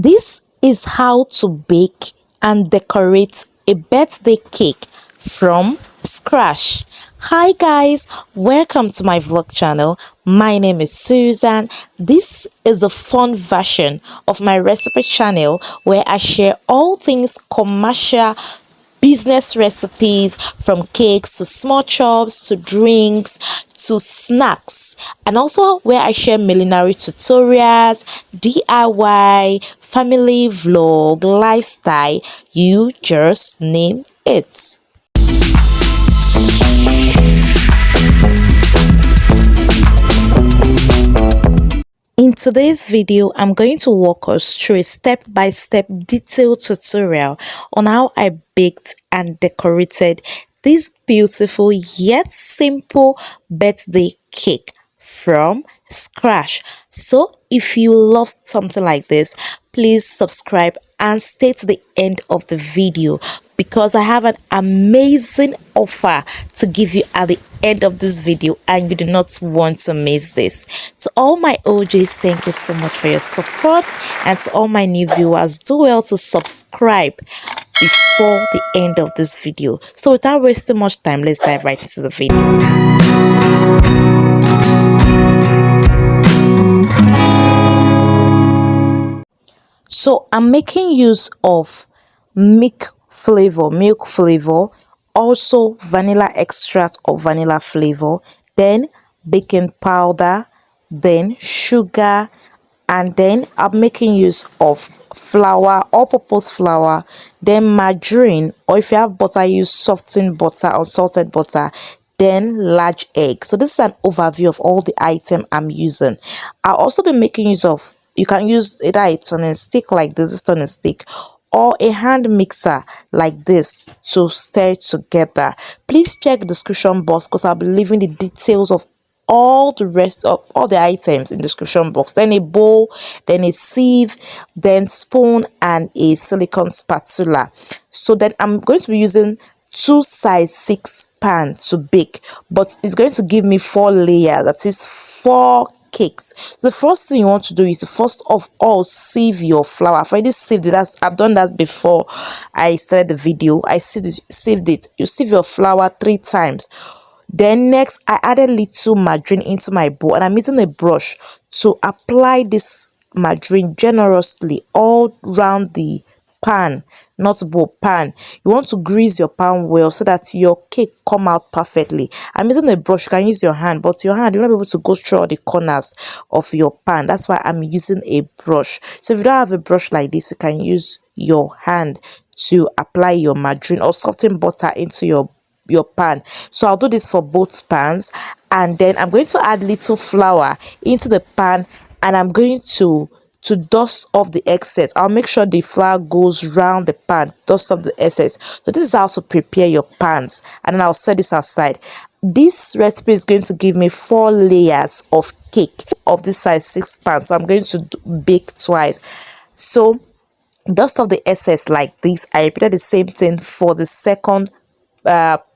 This is how to bake and decorate a birthday cake from scratch. Hi guys, welcome to my vlog channel. My name is Susan. This is a fun version of my recipe channel where I share all things commercial business recipes, from cakes to small chops to drinks to snacks, and also where I share millinery tutorials, DIY, family vlog, lifestyle, you just name it. In today's video, I'm going to walk us through a step-by-step detailed tutorial on how I baked and decorated this beautiful yet simple birthday cake from scratch. So if you love something like this, please subscribe and stay to the end of the video, because I have an amazing offer to give you at the end of this video and you do not want to miss this. To all my OGs, thank you so much for your support, and to all my new viewers, do well to subscribe before the end of this video. So without wasting much time, let's dive right into the video. So I'm making use of milk flavor, also vanilla extract or vanilla flavor, then baking powder, then sugar, and then I'm making use of flour, all-purpose flour, then margarine, or if you have butter, use softened butter or salted butter, then large egg. So this is an overview of all the items I'm using. I'll also be making use of, you can use either a turning stick like this turning stick, or a hand mixer like this to stir together. Please check the description box, because I'll be leaving the details of all the rest of all the items in the description box. Then a bowl, then a sieve, then spoon, and a silicone spatula. So then I'm going to be using 2 size 6 pan to bake, but it's going to give me 4 layers, that is 4 cakes. The first thing you want to do is to first of all sieve your flour. I've already sieved it. I've done that before I started the video. I sieved it. You sieve your flour 3 times. Then next, I added little margarine into my bowl, and I'm using a brush to apply this margarine generously all around the pan, not bowl, pan. You want to grease your pan well so that your cake come out perfectly. I'm using a brush. You can use your hand, but your hand, you're not able to go through all the corners of your pan. That's why I'm using a brush. So if you don't have a brush like this, you can use your hand to apply your margarine or soften butter into your pan. So I'll do this for both pans, and then I'm going to add little flour into the pan, and I'm going to dust off the excess. I'll make sure the flour goes round the pan, dust off the excess. So this is how to prepare your pans, and then I'll set this aside. This recipe is going to give me 4 layers of cake of this size 6 pan, so I'm going to bake twice. So dust off the excess like this. I repeated the same thing for the second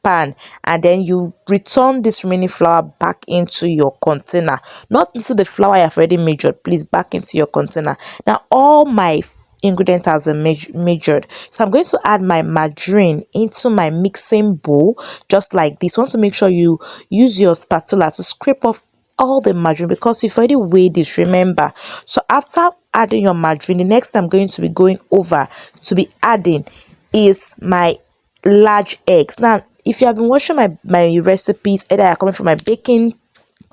pan, and then you return this remaining flour back into your container, not into the flour I've already measured, please, back into your container. Now all my ingredients has been measured, so I'm going to add my margarine into my mixing bowl just like this. You want to make sure you use your spatula to scrape off all the margarine, because you've already weighed this, remember. So after adding your margarine, the next I'm going to be going over to be adding is my large eggs. Now if you have been watching my recipes, either are coming from my baking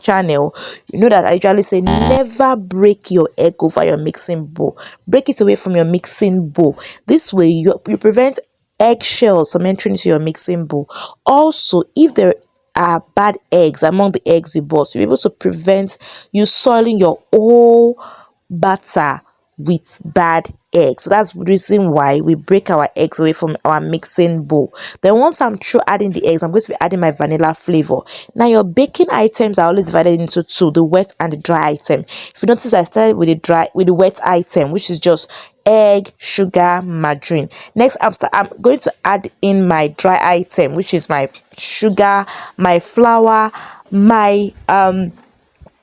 channel, you know that I usually say never break your egg over your mixing bowl. Break it away from your mixing bowl. This way you prevent eggshells from entering into your mixing bowl. Also, if there are bad eggs among the eggs you bought, you're able to prevent you soiling your whole batter with bad eggs. So that's the reason why we break our eggs away from our mixing bowl. Then once I'm through adding the eggs, I'm going to be adding my vanilla flavor. Now your baking items are always divided into 2, the wet and the dry item. If you notice, I started with the wet item, which is just egg, sugar, margarine. Next I'm going to add in my dry item, which is my sugar, my flour, my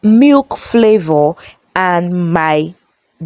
milk flavor, and my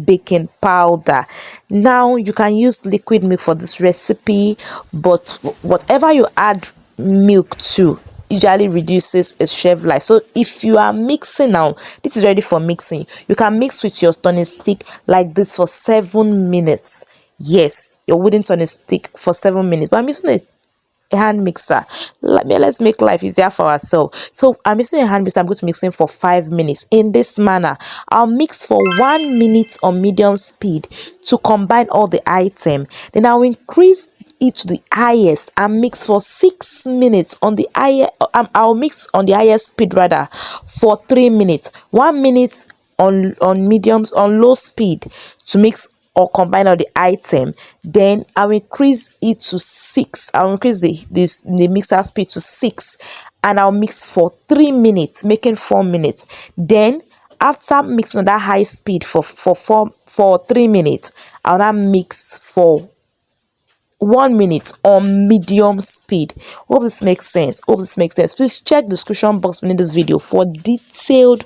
baking powder. Now you can use liquid milk for this recipe, but whatever you add milk to usually reduces its shelf life. So if you are mixing now, this is ready for mixing. You can mix with your turning stick like this for 7 minutes. Yes, your wooden turning stick for 7 minutes, but I'm using a hand mixer. Let's make life easier for ourselves. So I'm using a hand mixer. I'm going to mix in for 5 minutes in this manner. I'll mix for 1 minute on medium speed to combine all the item. Then I'll increase it to the highest and mix for 6 minutes on the higher. I'll mix on the highest speed rather for 3 minutes. 1 minute on mediums on low speed to mix or combine all the item. Then I'll increase it to 6. I'll increase the mixer speed to 6 and I'll mix for 3 minutes, making 4 minutes. Then after mixing on that high speed for 3 minutes, I'll now mix for 1 minute on medium speed. Hope this makes sense. Please check the description box beneath this video for detailed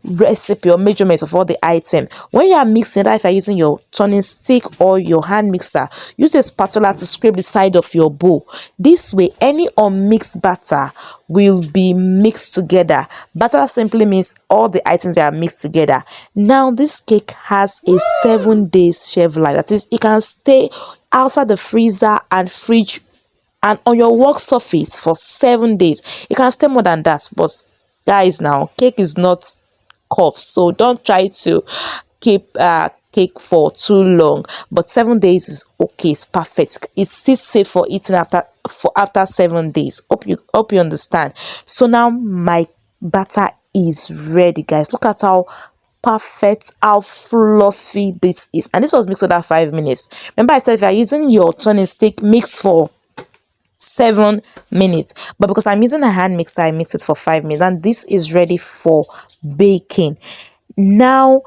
recipe or measurements of all the items. When you are mixing, that if you're using your turning stick or your hand mixer, use a spatula to scrape the side of your bowl. This way any unmixed batter will be mixed together. Batter simply means all the items that are mixed together. Now this cake has a 7 days shelf life. That is, it can stay outside the freezer and fridge and on your work surface for 7 days. It can stay more than that, but guys, now cake is not cups, so don't try to keep cake for too long. But 7 days is okay, it's perfect. It's still safe for eating after 7 days. Hope you understand. So now my batter is ready, guys. Look at how perfect, how fluffy this is, and this was mixed under 5 minutes. Remember I said if you're using your turning stick, mix for 7 minutes, but because I'm using a hand mixer, I mix it for 5 minutes, and this is ready for baking. Now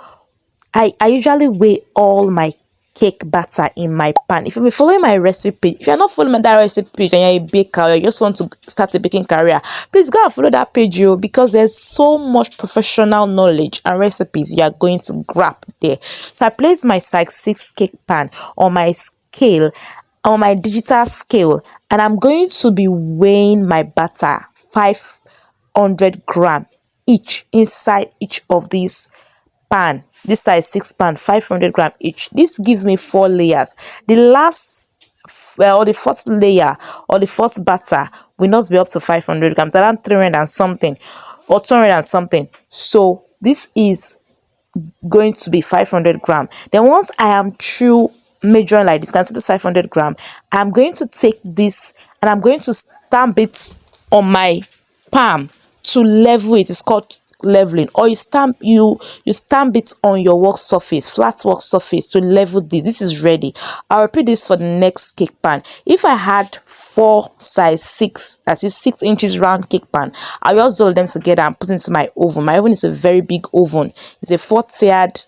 I usually weigh all my cake batter in my pan. If you've been following my recipe page, if you're not following that recipe page and you're a baker or you just want to start a baking career, please go and follow that page, because there's so much professional knowledge and recipes you are going to grab there. So I place my size 6 cake pan on my scale, on my digital scale, and I'm going to be weighing my batter 500 gram each inside each of these pan. This size 6 pan, 500 gram each. This gives me 4 layers. The last or the fourth layer or the fourth batter will not be up to 500 grams, around 300 and something or 200 and something. So this is going to be 500 gram. Then once I am through measuring like this, consider this 500 gram, I'm going to take this and I'm going to stamp it on my palm to level it. It's called leveling, or you stamp it on your work surface, flat work surface, to level this. This is ready. I'll repeat this for the next cake pan. If I had 4 size 6, that is 6 inches round cake pan, I'll just roll them together and put into my oven. My oven is a very big oven. It's a 4-tiered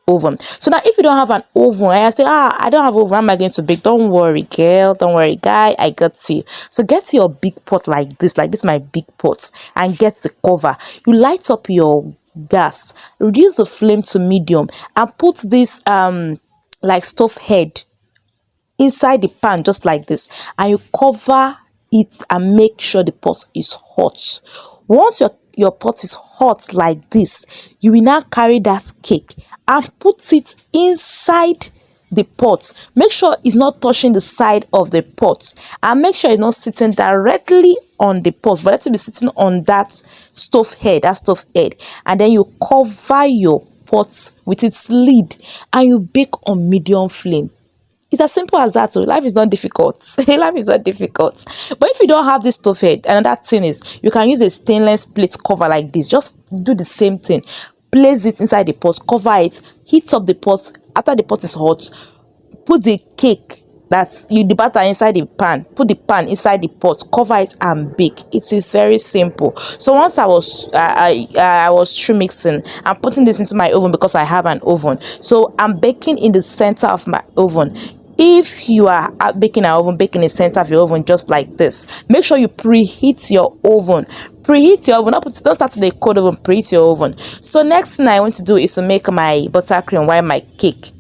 oven. So now if you don't have an oven, I say, I don't have oven, how am I going to bake? Don't worry, girl, don't worry, guy, I got you. So get your big pot like this my big pot, and get the cover. You light up your gas, reduce the flame to medium, and put this like stove head inside the pan just like this, and you cover it and make sure the pot is hot. Once your pot is hot like this, you will now carry that cake and put it inside the pot. Make sure it's not touching the side of the pot, and make sure it's not sitting directly on the pot, but let it be sitting on that stove head, and then you cover your pot with its lid and you bake on medium flame. It's as simple as that. So life is not difficult. Life is not difficult. But if you don't have this stove head, another thing is you can use a stainless plate cover like this. Just do the same thing. Place it inside the pot, cover it, heat up the pot. After the pot is hot, put the cake the batter inside the pan, put the pan inside the pot, cover it and bake. It is very simple. So once I was through mixing, I'm putting this into my oven because I have an oven. So I'm baking in the center of my oven. If you are baking an oven, bake in the center of your oven just like this. Make sure you preheat your oven preheat your oven. Don't start to the cold oven, preheat your oven. So next thing I want to do is to make my buttercream while my cake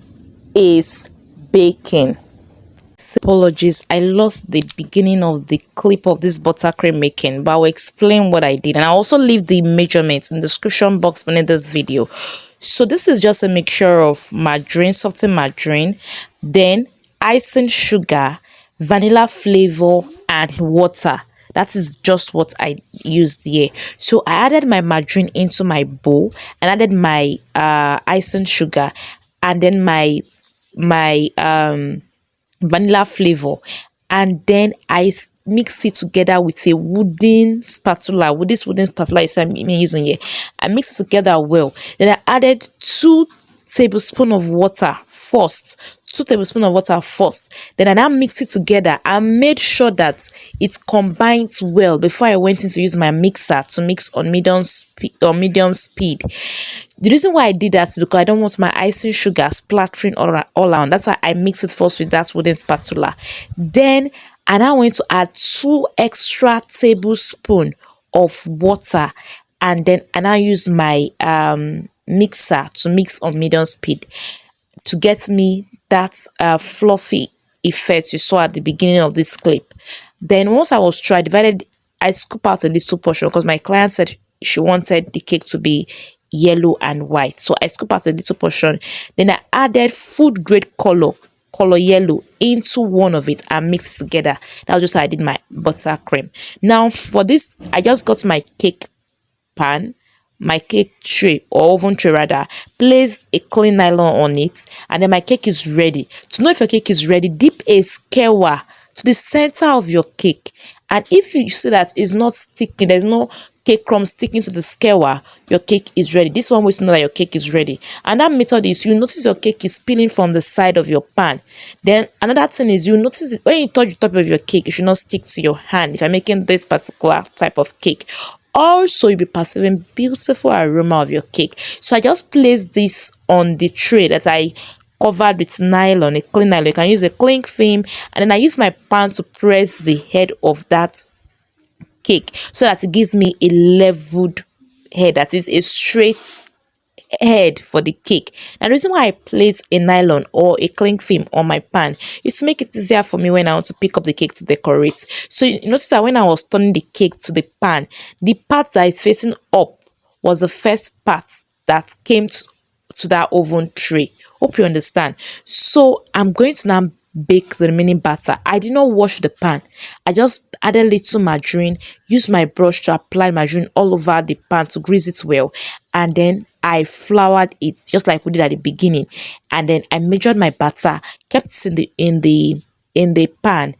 is baking. Apologies, I lost the beginning of the clip of this buttercream making, but I'll explain what I did, and I'll also leave the measurements in the description box beneath this video. So this is just a mixture of margarine, softened margarine, then icing sugar, vanilla flavor, and water. That is just what I used here. So I added my margarine into my bowl and added my icing sugar, and then my vanilla flavor, and then I mix it together with a wooden spatula. With this wooden spatula is I'm using here, I mix it together well. Then I added 2 tablespoons of water first. 2 tablespoons of water first. Then I now mix it together. I made sure that it combines well before I went in to use my mixer to mix on medium speed. The reason why I did that is because I don't want my icing sugar splattering all around. That's why I mix it first with that wooden spatula. Then I now went to add 2 extra tablespoons of water, and then I now use my mixer to mix on medium speed to get me that fluffy effect you saw at the beginning of this clip. Then once I was I scoop out a little portion because my client said she wanted the cake to be yellow and white. So I scoop out a little portion. Then I added food grade color yellow into one of it and mixed it together. That was just how I did my buttercream. Now for this, I just got my cake pan, my cake tray or oven tray rather, place a clean nylon on it, and then my cake is ready. To know if your cake is ready, dip a skewer to the center of your cake, and if you see that it's not sticking, there's no cake crumb sticking to the skewer, your cake is ready. This one way to know that your cake is ready. And that method is, you notice your cake is peeling from the side of your pan. Then another thing is, you notice it, when you touch the top of your cake, it should not stick to your hand if you're making this particular type of cake. Also, you'll be perceiving beautiful aroma of your cake. So I just placed this on the tray that I covered with nylon, a clean nylon. You can use a cling film, and then I use my pan to press the head of that cake so that it gives me a leveled head, that is a straight head for the cake. Now the reason why I place a nylon or a cling film on my pan is to make it easier for me when I want to pick up the cake to decorate. So you notice that when I was turning the cake to the pan, the part that is facing up was the first part that came to that oven tray. Hope you understand. So I'm going to now bake the remaining batter. I did not wash the pan. I just added little margarine, used my brush to apply margarine all over the pan to grease it well, and then I floured it just like we did at the beginning. And then I measured my batter, kept it in the pan,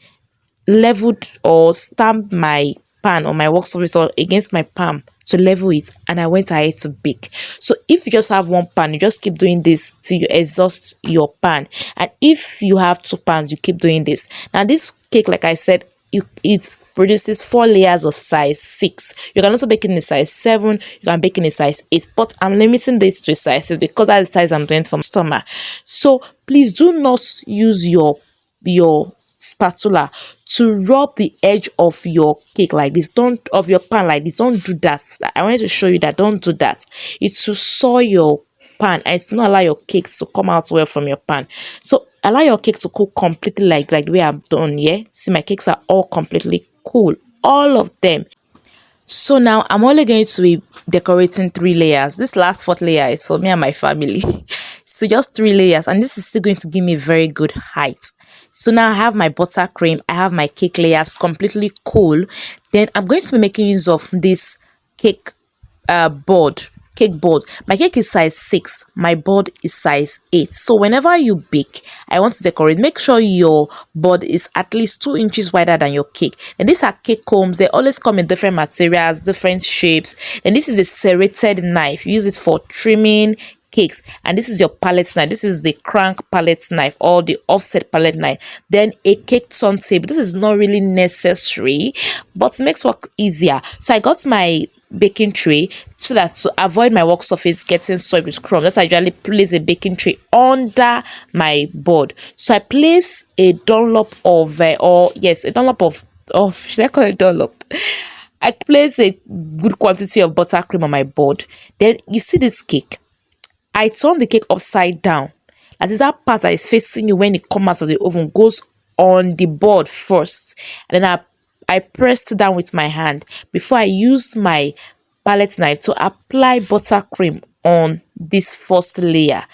leveled or stamped my pan on my work surface or against my palm to level it, and I went ahead to bake. So if you just have one pan, you just keep doing this till you exhaust your pan, and if you have 2 pans, you keep doing this. Now this cake, like I said, it produces 4 layers of size 6. You can also bake it in a size 7, you can bake in a size 8, but I'm limiting this to a size 6 because that's the size I'm doing for my customer. So please do not use your spatula to rub the edge of your cake like this, of your pan like this. Don't do that. I wanted to show you that. Don't do that. It's to soil your pan, and it's not allow your cakes to come out well from your pan. So allow your cake to cook completely like the way I've done. Yeah, see, my cakes are all completely cool, all of them. So now I'm only going to be decorating 3 layers. This last 4th layer is for me and my family. So just 3 layers, and this is still going to give me very good height. So now I have my buttercream, I have my cake layers completely cool. Then I'm going to be making use of this cake board. My cake is size 6, my board is size 8. So whenever you bake, I want to decorate, make sure your board is at least 2 inches wider than your cake. And these are cake combs. They always come in different materials, different shapes. And this is a serrated knife. You use it for trimming cakes. And this is your palette knife. This is the crank palette knife or the offset palette knife. Then a cake turntable. This is not really necessary, but it makes work easier. So I got my baking tray so that to avoid my work surface getting soiled with crumbs. I usually place a baking tray under my board. So I place a dollop of should I call it dollop? I place a good quantity of buttercream on my board. Then you see this cake. I turn the cake upside down. That is that part that is facing you when it comes out of the oven goes on the board first. And then I pressed it down with my hand before I used my palette knife to apply buttercream on this first layer.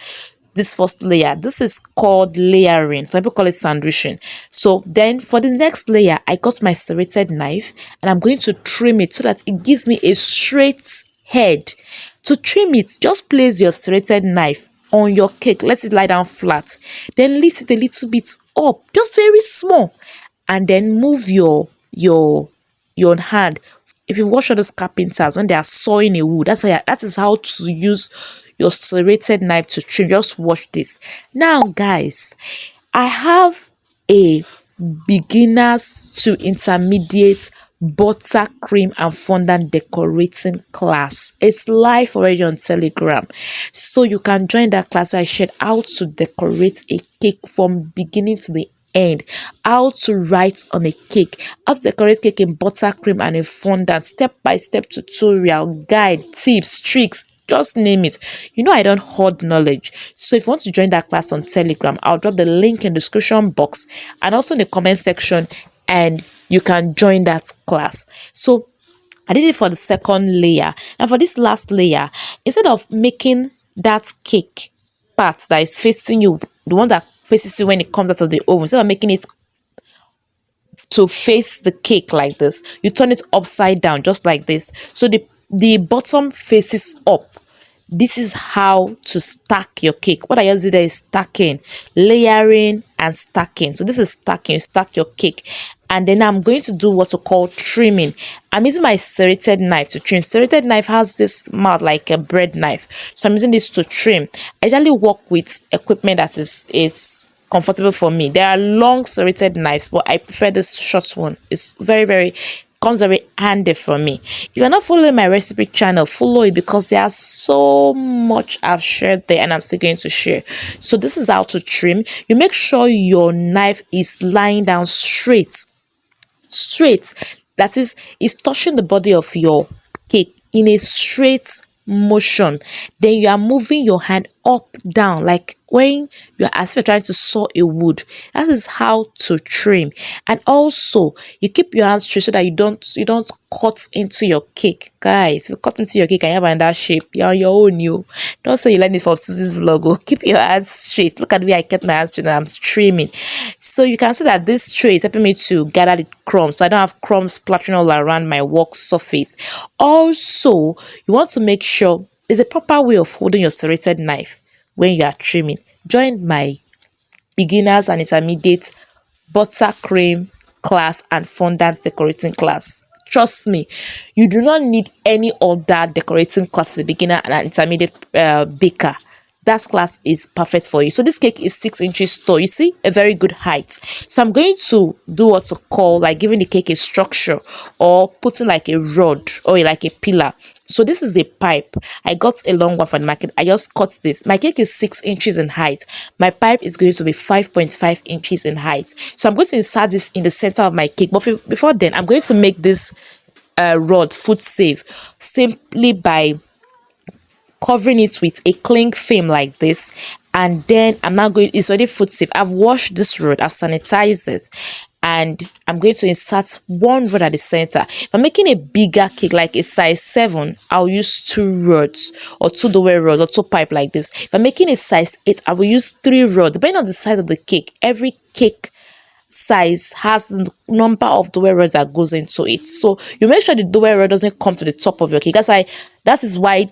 This is called layering. Some people call it sandwiching. So then for the next layer, I got my serrated knife and I'm going to trim it so that it gives me a straight head. To trim it, just place your serrated knife on your cake. Let it lie down flat. Then lift it a little bit up, just very small, and then move your hand. If you watch other carpenters when they are sawing a wood, that is how to use your serrated knife to trim. Just watch this. Now guys, I have a beginners to intermediate buttercream and fondant decorating class. It's live already on Telegram, so you can join that class where I shared how to decorate a cake from beginning to the end, how to write on a cake, how to decorate cake in buttercream and in fondant, step-by-step tutorial, guide, tips, tricks, just name it. You know I don't hoard knowledge. So if you want to join that class on Telegram, I'll drop the link in the description box and also in the comment section, and you can join that class. So I did it for the second layer. Now for this last layer, instead of making that cake part that is facing you, the one that faces you when it comes out of the oven, instead of making it to face the cake like this, you turn it upside down just like this, so the bottom faces up. This is how to stack your cake. What I just did there is stacking, layering and stacking. So this is stacking. You stack your cake, and then I'm going to do what we call trimming. I'm using my serrated knife to trim. Serrated knife has this mouth like a bread knife, so I'm using this to trim. I usually work with equipment that is comfortable for me. There are long serrated knives, but I prefer this short one. It's comes very handy for me. If you're not following my recipe channel, follow it, because there's so much I've shared there and I'm still going to share. So this is how to trim. You make sure your knife is lying down straight, that is touching the body of your cake in a straight motion. Then you are moving your hand up, down, like when you're as if you're trying to saw a wood. That is how to trim. And also you keep your hands straight so that you don't cut into your cake. Guys, if you cut into your cake and you have another shape, you're on your own. You don't say you learned it from Sussy's vlog. Oh, keep your hands straight. Look at the way I kept my hands straight and I'm trimming. So you can see that this tray is helping me to gather the crumbs, so I don't have crumbs splattering all around my work surface. Also, you want to make sure there's a proper way of holding your serrated knife when you are trimming. Join my beginners and intermediate buttercream class and fondant decorating class. Trust me, you do not need any other decorating class as a beginner and an intermediate baker. That class is perfect for you. So this cake is 6 inches tall. You see, a very good height. So I'm going to do what to call like giving the cake a structure, or putting like a rod or like a pillar. So this is a pipe. I got a long one from the market. I just cut this. My cake is 6 inches in height. My pipe is going to be 5.5 inches in height. So I'm going to insert this in the center of my cake. But before then, I'm going to make this rod food safe simply by covering it with a cling film like this. And then I'm now going, it's already food safe. I've washed this rod, I've sanitized this, and I'm going to insert one rod at the center. If I'm making a bigger cake like a size 7, I'll use 2 rods or 2 dowel rods or 2 pipe like this. If I'm making a size 8, I will use 3 rods. Depending on the size of the cake, every cake size has the number of dowel rods that goes into it. So you make sure the dowel rod doesn't come to the top of your cake. That is why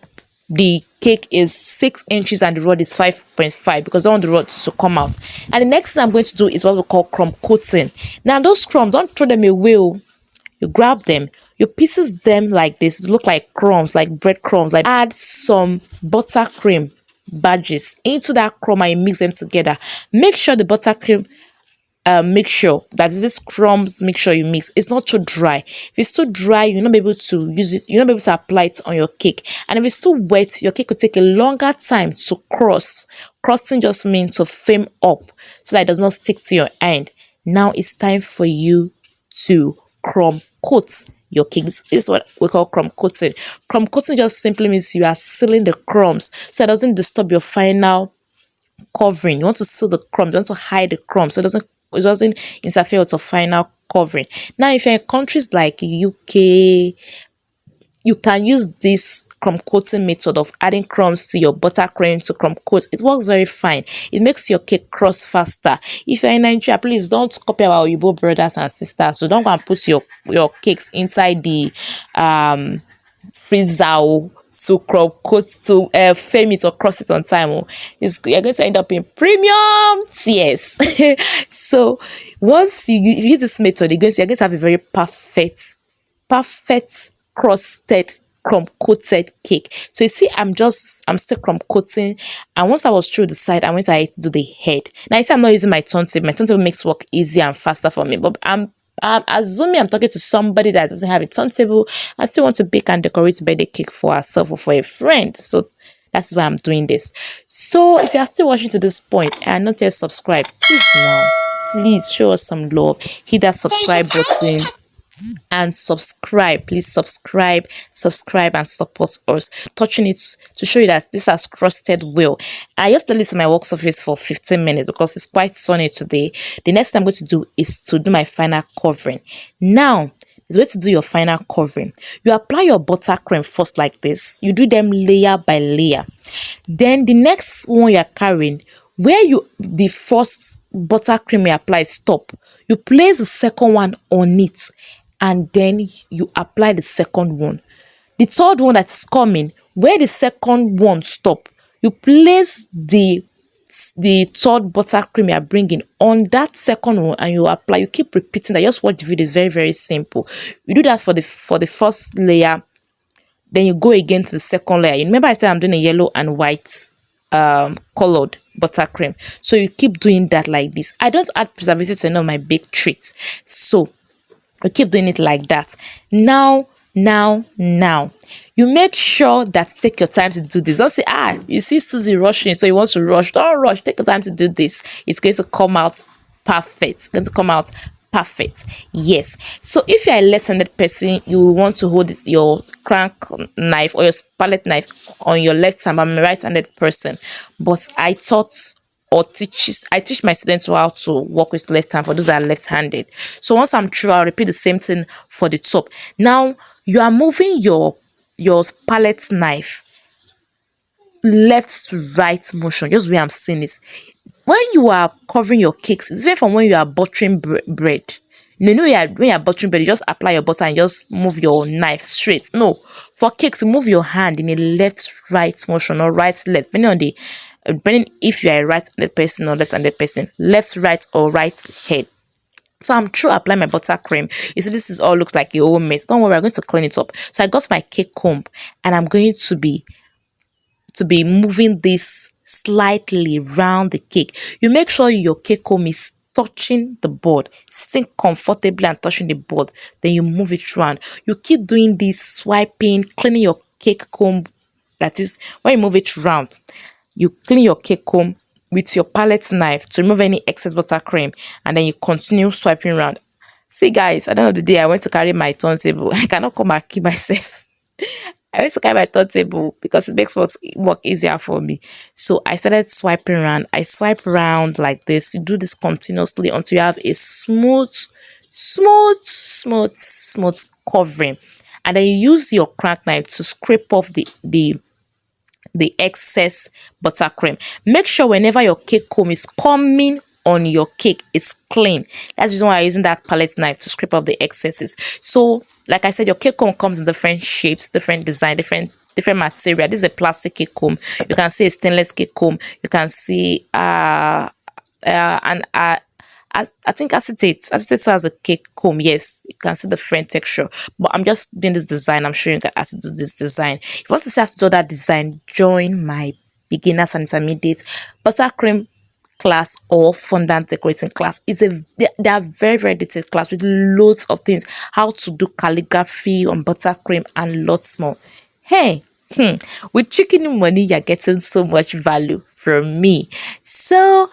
the cake is 6 inches and the rod is 5.5, because I want the rod to come out. And the next thing I'm going to do is what we call crumb coating. Now those crumbs, don't throw them away. You grab them, you pieces them like this. It look like crumbs, like bread crumbs. Like add some buttercream badges into that crumb and you mix them together. Make sure the buttercream make sure that this crumbs, make sure you mix. It's not too dry. If it's too dry, you'll not be able to use it. You'll not be able to apply it on your cake. And if it's too wet, your cake will take a longer time to cross. Crossing just means to frame up so that it does not stick to your hand. Now it's time for you to crumb coat your cakes. This is what we call crumb coating. Crumb coating just simply means you are sealing the crumbs so it doesn't disturb your final covering. You want to seal the crumbs, you want to hide the crumbs so it doesn't interfere with your final covering. Now, if you're in countries like UK, you can use this crumb coating method of adding crumbs to your buttercream to crumb coat. It works very fine. It makes your cake cross faster. If you're in Nigeria, please don't copy our Igbo brothers and sisters. So don't go and put your cakes inside the freezer to crumb coat to frame it or cross it on time. You're going to end up in premium tears. So once you use this method, you're going to have a very perfect crusted crumb coated cake. So you see, I'm still crumb coating, and once I was through the side, I went ahead to do the head. Now you see, I'm not using my turntable. My turntable makes work easier and faster for me, but I'm assuming I'm talking to somebody that doesn't have a turntable and still want to bake and decorate birthday cake for herself or for a friend. So that's why I'm doing this. So if you are still watching to this point and not yet subscribed, please show us some love. Hit that subscribe button and subscribe. Please subscribe and support us, touching it to show you that this has crusted well. I just did this in my work surface for 15 minutes because it's quite sunny today. The next thing I'm going to do is to do my final covering. Now is way to do your final covering. You apply your buttercream first like this. You do them layer by layer. Then the next one you're carrying, where the first buttercream you apply stop, you place the second one on it, and then you apply the second one. The third one that's coming, where the second one stop, you place the third buttercream you're bringing on that second one, and you apply. You keep repeating that. Just watch the video. It's very, very simple. You do that for the first layer, then you go again to the second layer. You remember I said I'm doing a yellow and white colored buttercream, so you keep doing that like this. I don't add preservatives to any of my baked treats, so you keep doing it like that. Now you make sure that take your time to do this. Don't say, you see Susie rushing, so you want to rush. Don't rush. Take your time to do this. It's going to come out perfect. It's going to come out perfect. Yes. So if you're a left-handed person, you want to hold your crank knife or your palette knife on your left hand. I'm a right-handed person, but I teach my students how to work with left hand for those that are left-handed. So once I'm through, I'll repeat the same thing for the top. Now you are moving your palette knife left to right motion, just where I'm seeing it. When you are covering your cakes, it's different from when you are buttering bread. When you're buttering bread, you just apply your butter and just move your knife straight. No, for cakes, you move your hand in a left-right motion or right-left, depending if you are a right-handed person or left-handed person, left-right or right-head. So I'm through applying my buttercream. You see, this all looks like a whole mess. Don't worry, I'm going to clean it up. So I got my cake comb, and I'm going to be moving this slightly round the cake. You make sure your cake comb is touching the board, sitting comfortably and touching the board. Then you move it around. You keep doing this, swiping, cleaning your cake comb. That is, when you move it round, you clean your cake comb with your palette knife to remove any excess buttercream, and then you continue swiping around. See guys, at the end of the day, I went to carry my turntable. I cannot come and keep myself. I went to carry my turntable because it makes work easier for me. So I started swiping around. I swipe around like this. You do this continuously until you have a smooth covering, and then you use your crank knife to scrape off the excess buttercream. Make sure whenever your cake comb is coming on your cake, it's clean. That's the reason why I'm using that palette knife to scrape off the excesses. So like I said, your cake comb comes in different shapes, different design, different material. This is a plastic cake comb. You can see a stainless cake comb. You can see I think acetate has a cake comb. Yes, you can see the front texture, but I'm just doing this design. I'm showing you how to do this design. If you want to see how to do that design, join my beginners and intermediate buttercream class or fondant decorating class. They are very, very detailed class with loads of things, how to do calligraphy on buttercream and lots more. Hey, with chicken money, you're getting so much value from me. So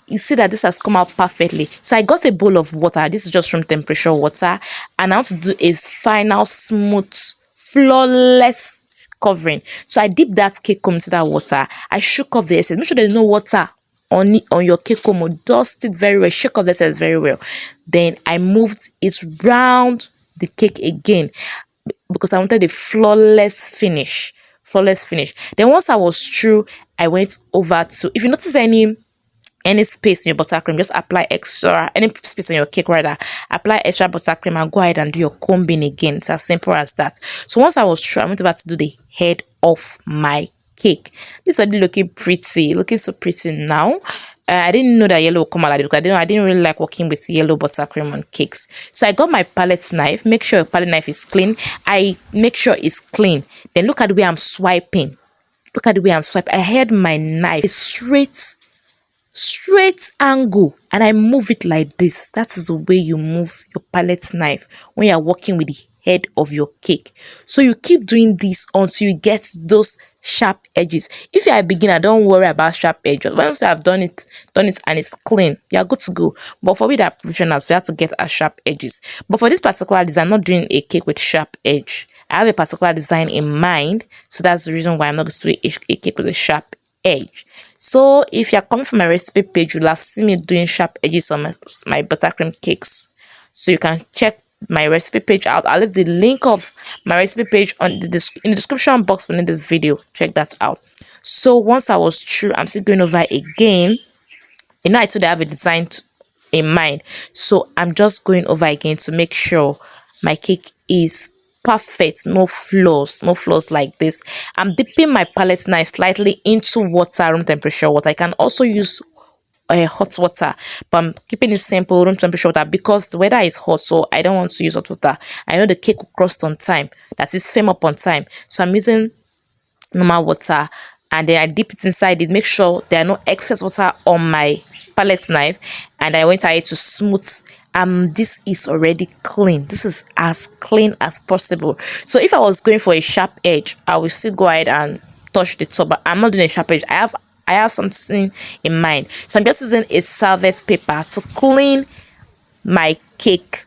you see that this has come out perfectly. So I got a bowl of water. This is just room temperature water, and I want to do a final smooth, flawless covering. So I dip that cake comb into that water. I shook off the excess. Make sure there's no water on it, on your cake comb. Dust it very well, shake off the excess very well. Then I moved it round the cake again because I wanted a flawless finish. Then once I was through, I went over to, if you notice any space in your buttercream, just apply extra, any space on your cake rather, apply extra buttercream and go ahead and do your combing again. It's as simple as that. So once I was through, I went over to do the head of my cake. This is already looking so pretty now. I didn't know that yellow would come out like this because I didn't really like working with yellow buttercream on cakes. So I got my palette knife. Make sure your palette knife is clean. I make sure it's clean. Then look at the way I'm swiping. I had my knife straight angle and I move it like this. That is the way you move your palette knife when you're working with the head of your cake. So you keep doing this until you get those sharp edges. If you're a beginner, don't worry about sharp edges. Once you have done it and it's clean, you're good to go. But for we that professionals, we have to get a sharp edges. But for this particular design, I'm not doing a cake with sharp edge. I have a particular design in mind, so that's the reason why I'm not going to do a cake with a sharp edge. So if you're coming from my recipe page, you'll have seen me doing sharp edges on my buttercream cakes. So you can check my recipe page out. I'll leave the link of my recipe page in the description box beneath this video. Check that out. So once I was through, I'm still going over again. You know, I told you I have a design in mind, so I'm just going over again to make sure my cake is perfect, no flaws like this. I'm dipping my palette knife slightly into water, room temperature water. I can also use hot water, but I'm keeping it simple, room temperature water, because the weather is hot, so I don't want to use hot water. I know the cake will crust on time, that is firm up on time, so I'm using normal water, and then I dip it inside it, make sure there are no excess water on my palette knife, and I went ahead to smooth. This is already clean. This is as clean as possible. So if I was going for a sharp edge, I will still go ahead and touch the top, but I'm not doing a sharp edge. I have something in mind, so I'm just using a salvage paper to clean my cake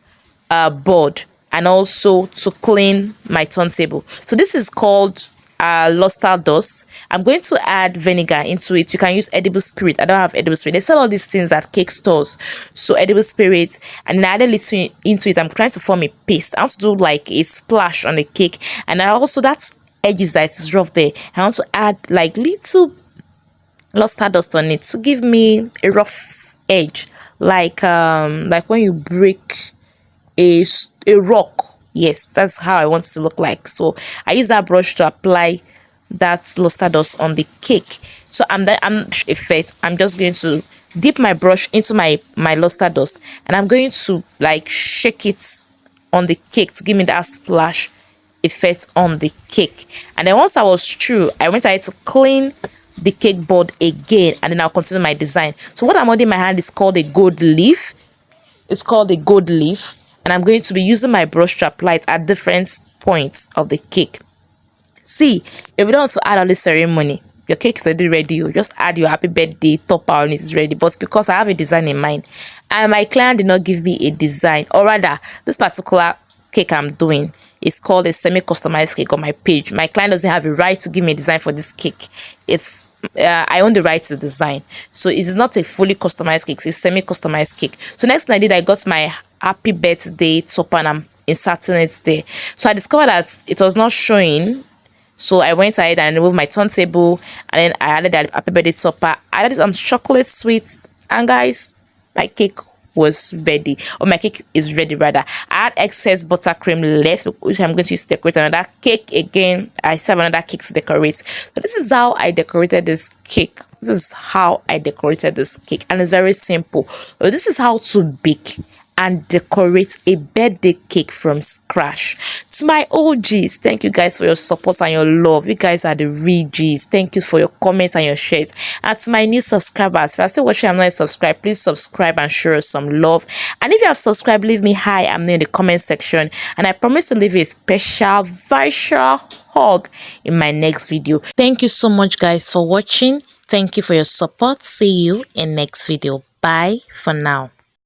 board and also to clean my turntable. So this is called luster dust. I'm going to add vinegar into it. You can use edible spirit. I don't have edible spirit. They sell all these things at cake stores. So edible spirit, and then I added little into it. I'm trying to form a paste. I want to do like a splash on the cake, and I also, that edges that is rough there, I want to add like little luster dust on it to give me a rough edge, like when you break a rock. Yes, that's how I want it to look like. So I use that brush to apply that luster dust on the cake. So I'm effect. I'm just going to dip my brush into my luster dust, and I'm going to like shake it on the cake to give me that splash effect on the cake. And then once I was through, I went ahead to clean the cake board again, and then I'll continue my design. So what I'm holding in my hand is called a gold leaf. It's called a gold leaf, and I'm going to be using my brush to apply it at different points of the cake. See, if you don't want to add all this ceremony, your cake is already ready. You just add your happy birthday topper and it's ready. But because I have a design in mind, and my client did not give me a design, or rather, this particular cake I'm doing is called a semi-customized cake on my page. My client doesn't have a right to give me a design for this cake. It's I own the right to design, so it is not a fully customized cake. It's a semi-customized cake. So next thing I did, I got my happy birthday topper and I'm inserting it there. So I discovered that it was not showing, so I went ahead and removed my turntable, and then I added that happy birthday topper. I added some chocolate sweets, and guys, my cake was ready, or my cake is ready rather. I had excess buttercream left, which I'm going to use to decorate another cake again. I still have another cake to decorate. So this is how I decorated this cake. And it's very simple. So this is how to bake and decorate a birthday cake from scratch. To my OGs, thank you guys for your support and your love. You guys are the real G's. Thank you for your comments and your shares. And to my new subscribers, if you're still watching and not subscribed, please subscribe and show us some love. And if you have subscribed, leave me hi I'm new in the comment section, and I promise to leave you a special virtual hug in my next video. Thank you so much guys for watching. Thank you for your support. See you in next video. Bye for now.